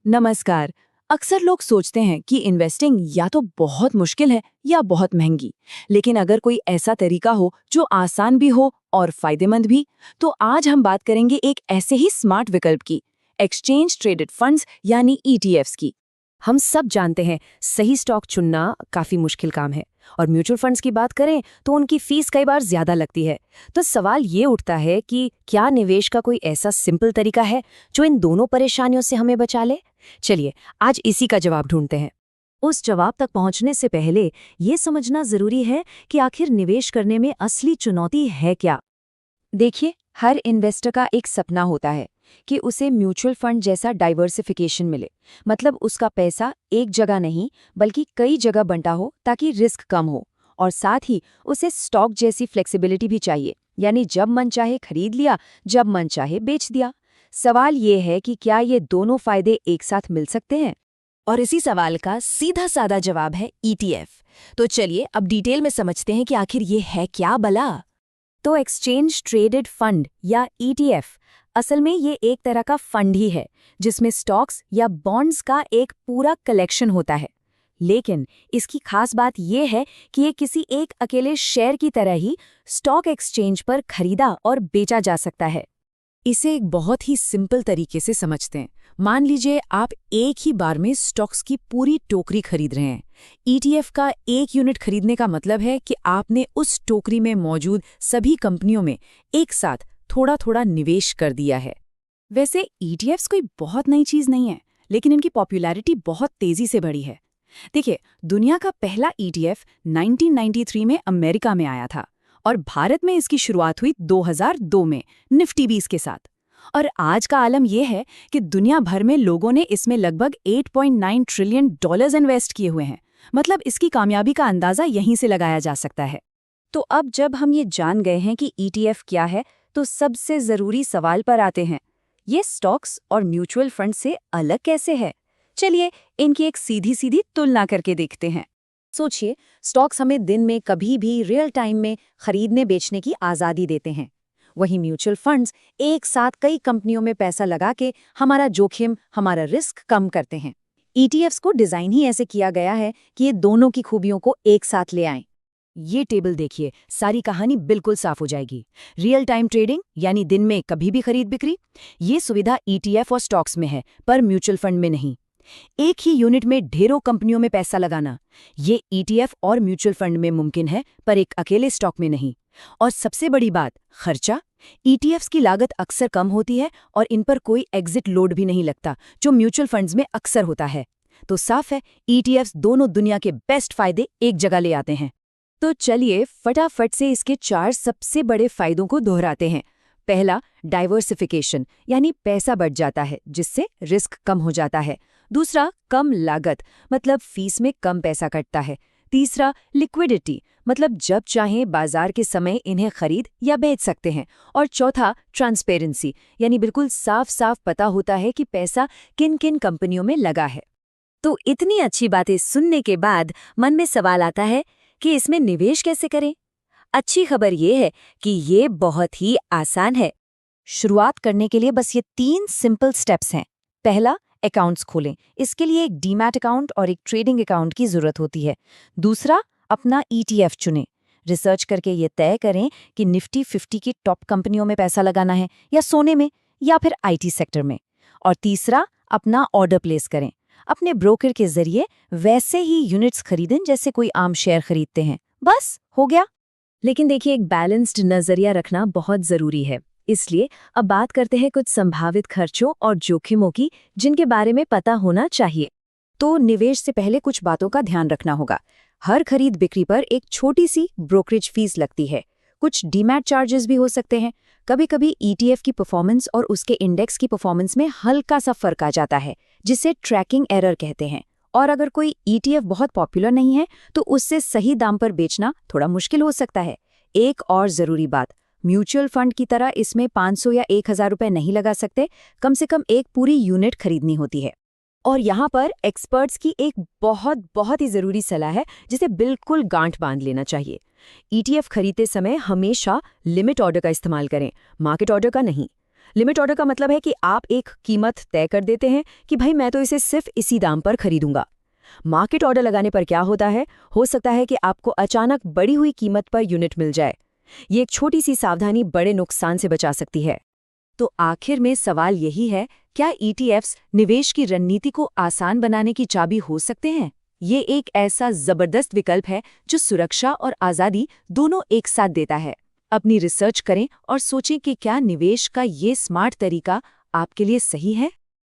नमस्कार। अक्सर लोग सोचते हैं कि इन्वेस्टिंग या तो बहुत मुश्किल है या बहुत महंगी, लेकिन अगर कोई ऐसा तरीका हो जो आसान भी हो और फायदेमंद भी, तो आज हम बात करेंगे एक ऐसे ही स्मार्ट विकल्प की, एक्सचेंज ट्रेडेड फंड्स यानी ईटीएफ्स की। हम सब जानते हैं सही स्टॉक चुनना काफी मुश्किल काम है और म्यूचुअल फंड्स की बात करें तो उनकी फीस कई बार ज्यादा लगती है। तो सवाल ये उठता है कि क्या निवेश का कोई ऐसा सिंपल तरीका है जो इन दोनों परेशानियों से हमें बचा ले। चलिए आज इसी का जवाब ढूंढते हैं। उस जवाब तक पहुंचने से पहले ये समझना जरूरी है कि आखिर निवेश करने में असली चुनौती है क्या। देखिए, हर इन्वेस्टर का एक सपना होता है कि उसे म्यूचुअल फंड जैसा डाइवर्सिफिकेशन मिले, मतलब उसका पैसा एक जगह नहीं बल्कि कई जगह बंटा हो ताकि रिस्क कम हो, और साथ ही उसे स्टॉक जैसी फ्लेक्सिबिलिटी भी चाहिए, यानी जब मन चाहे खरीद लिया, जब मन चाहे बेच दिया। सवाल ये है कि क्या ये दोनों फायदे एक साथ मिल सकते हैं? और इसी सवाल का सीधा साधा जवाब है ईटीएफ। तो चलिए अब डिटेल में समझते हैं कि आखिर ये है क्या भला। तो एक्सचेंज ट्रेडेड फंड या ईटीएफ असल में ये एक तरह का फंड ही है जिसमें स्टॉक्स या बॉन्ड्स का एक पूरा कलेक्शन होता है। लेकिन इसकी खास बात यह है कि ये किसी एक अकेले शेयर की तरह ही स्टॉक एक्सचेंज पर खरीदा और बेचा जा सकता है। इसे एक बहुत ही सिंपल तरीके से समझते हैं। मान लीजिए आप एक ही बार में स्टॉक्स की पूरी टोकरी खरीद रहे हैं। ईटीएफ का एक यूनिट खरीदने का मतलब है कि आपने उस टोकरी में मौजूद सभी कंपनियों में एक साथ थोड़ा थोड़ा निवेश कर दिया है। वैसे ईटीएफ्स कोई बहुत नई चीज नहीं है, लेकिन इनकी पॉपुलैरिटी बहुत तेजी से बढ़ी है। देखिए, दुनिया का पहला ईटीएफ 1993 में अमेरिका में आया था और भारत में इसकी शुरुआत हुई 2002 में निफ्टी 20 के साथ। और आज का आलम यह है कि दुनिया भर में लोगों ने इसमें लगभग $8.9 ट्रिलियन इन्वेस्ट किए हुए हैं। मतलब इसकी कामयाबी का अंदाजा यहीं से लगाया जा सकता है। तो अब जब हम ये जान गए हैं कि ईटीएफ क्या है, तो सबसे जरूरी सवाल पर आते हैं, ये स्टॉक्स और म्यूचुअल फंड से अलग कैसे है? चलिए इनकी एक सीधी सीधी तुलना करके देखते हैं। सोचिए, स्टॉक्स हमें दिन में कभी भी रियल टाइम में खरीदने बेचने की आज़ादी देते हैं। वहीं म्यूचुअल फंड्स एक साथ कई कंपनियों में पैसा लगा के हमारा जोखिम, हमारा रिस्क कम करते हैं। ईटीएफ्स को डिजाइन ही ऐसे किया गया है कि ये दोनों की खूबियों को एक साथ ले आएं। ये टेबल देखिए, सारी कहानी बिल्कुल साफ हो जाएगी। रियल टाइम ट्रेडिंग यानी दिन में कभी भी खरीद बिक्री, ये सुविधा ईटीएफ और स्टॉक्स में है पर म्यूचुअल फंड में नहीं। एक ही यूनिट में ढेरों कंपनियों में पैसा लगाना, ये ईटीएफ और म्यूचुअल फंड में मुमकिन है पर एक अकेले स्टॉक में नहीं। और सबसे बड़ी बात, खर्चा। ईटीएफ्स की लागत अक्सर कम होती है और इन पर कोई एग्जिट लोड भी नहीं लगता, जो म्यूचुअल फंड्स में अक्सर होता है। तो साफ है, ईटीएफ्स दोनों दुनिया के बेस्ट फायदे एक जगह ले आते हैं। तो चलिए फटाफट से इसके 4 सबसे बड़े फायदों को दोहराते हैं। पहला, डाइवर्सिफिकेशन, यानी पैसा बढ़ जाता है जिससे रिस्क कम हो जाता है। दूसरा, कम लागत, मतलब फीस में कम पैसा कटता है। तीसरा, लिक्विडिटी, मतलब जब चाहें बाजार के समय इन्हें खरीद या बेच सकते हैं। और चौथा, ट्रांसपेरेंसी, यानी बिल्कुल साफ साफ पता होता है कि पैसा किन किन कंपनियों में लगा है। तो इतनी अच्छी बातें सुनने के बाद मन में सवाल आता है कि इसमें निवेश कैसे करें? अच्छी खबर ये है कि ये बहुत ही आसान है। शुरुआत करने के लिए बस ये 3 सिंपल स्टेप्स हैं। पहला, अकाउंट्स खोलें। इसके लिए एक डीमैट अकाउंट और एक ट्रेडिंग अकाउंट की जरूरत होती है। दूसरा, अपना ईटीएफ चुनें। रिसर्च करके ये तय करें कि निफ्टी 50 की टॉप कंपनियों में पैसा लगाना है या सोने में या फिर आईटी सेक्टर में। और तीसरा, अपना ऑर्डर प्लेस करें। अपने ब्रोकर के जरिए वैसे ही यूनिट्स खरीदें जैसे कोई आम शेयर खरीदते हैं। बस हो गया। लेकिन देखिए, एक बैलेंस्ड नजरिया रखना बहुत जरूरी है। इसलिए अब बात करते हैं कुछ संभावित खर्चों और जोखिमों की, जिनके बारे में पता होना चाहिए। तो निवेश से पहले कुछ बातों का ध्यान रखना होगा। हर खरीद बिक्री पर एक छोटी सी ब्रोकरेज फीस लगती है। कुछ डीमैट चार्जेस भी हो सकते हैं। कभी कभी ईटीएफ की परफॉर्मेंस और उसके इंडेक्स की परफॉर्मेंस में हल्का सा फर्क आ जाता है, जिसे ट्रैकिंग एरर कहते हैं। और अगर कोई ईटीएफ बहुत पॉपुलर नहीं है तो उससे सही दाम पर बेचना थोड़ा मुश्किल हो सकता है। एक और जरूरी बात, म्यूचुअल फंड की तरह इसमें 500 या 1000 रुपए नहीं लगा सकते। कम से कम एक पूरी यूनिट खरीदनी होती है। और यहाँ पर एक्सपर्ट्स की एक बहुत ही जरूरी सलाह है, जिसे बिल्कुल गांठ बांध लेना चाहिए। ईटीएफ खरीदते समय हमेशा लिमिट ऑर्डर का इस्तेमाल करें, मार्केट ऑर्डर का नहीं। लिमिट ऑर्डर का मतलब है कि आप एक कीमत तय कर देते हैं कि भाई मैं तो इसे सिर्फ इसी दाम पर खरीदूंगा। मार्केट ऑर्डर लगाने पर क्या होता है, हो सकता है कि आपको अचानक बढ़ी हुई कीमत पर यूनिट मिल जाए। ये एक छोटी सी सावधानी बड़े नुकसान से बचा सकती है। तो आखिर में सवाल यही है, क्या ETFs निवेश की रणनीति को आसान बनाने की चाबी हो सकते हैं? ये एक ऐसा जबरदस्त विकल्प है जो सुरक्षा और आज़ादी दोनों एक साथ देता है। अपनी रिसर्च करें और सोचें कि क्या निवेश का ये स्मार्ट तरीका आपके लिए सही है।